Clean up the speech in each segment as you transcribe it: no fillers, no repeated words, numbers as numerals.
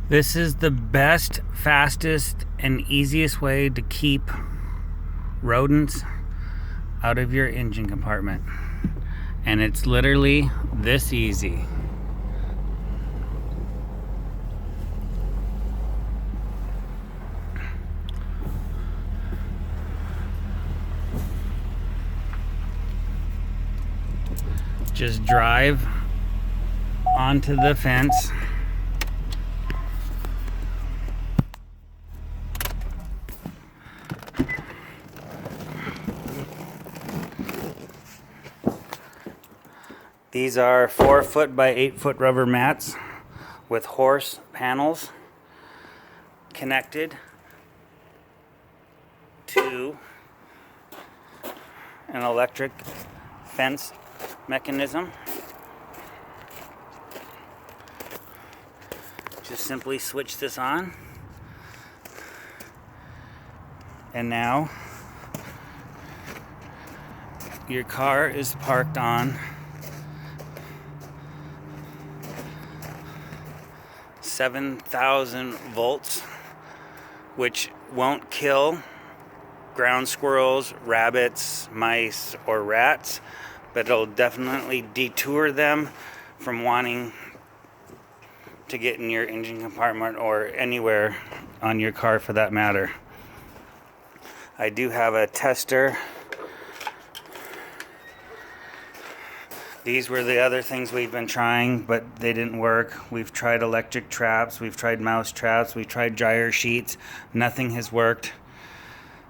This is the best, fastest, and easiest way to keep rodents out of your engine compartment. And it's literally this easy. Just drive onto the fence. These are 4-foot by 8-foot rubber mats with horse panels connected to an electric fence mechanism. Just simply switch this on, and now your car is parked on 7,000 volts, which won't kill ground squirrels, rabbits, mice, or rats, but it'll definitely deter them from wanting to get in your engine compartment or anywhere on your car for that matter. I do have a tester. These were the other things we've been trying, but they didn't work. We've tried electric traps, we've tried mouse traps, we've tried dryer sheets. Nothing has worked.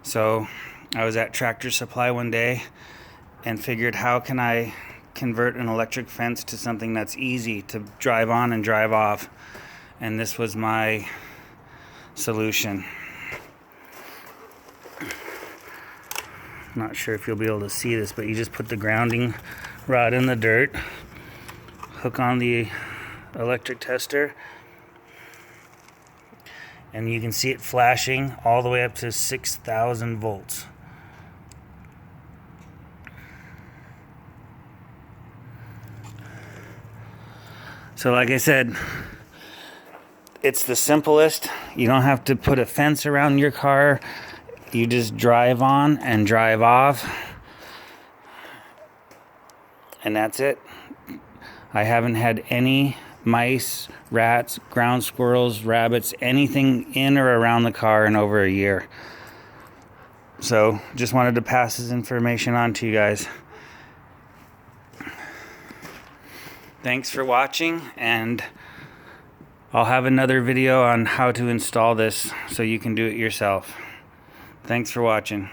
So I was at Tractor Supply one day and figured, how can I convert an electric fence to something that's easy to drive on and drive off? And this was my solution. Not sure if you'll be able to see this, but you just put the grounding rod in the dirt, hook on the electric tester, and you can see it flashing all the way up to 6,000 volts. So like I said, it's the simplest. You don't have to put a fence around your car. You just drive on and drive off, and that's it. I haven't had any mice, rats, ground squirrels, rabbits, anything in or around the car in over a year. So just wanted to pass this information on to you guys. Thanks for watching, and I'll have another video on how to install this so you can do it yourself. Thanks for watching.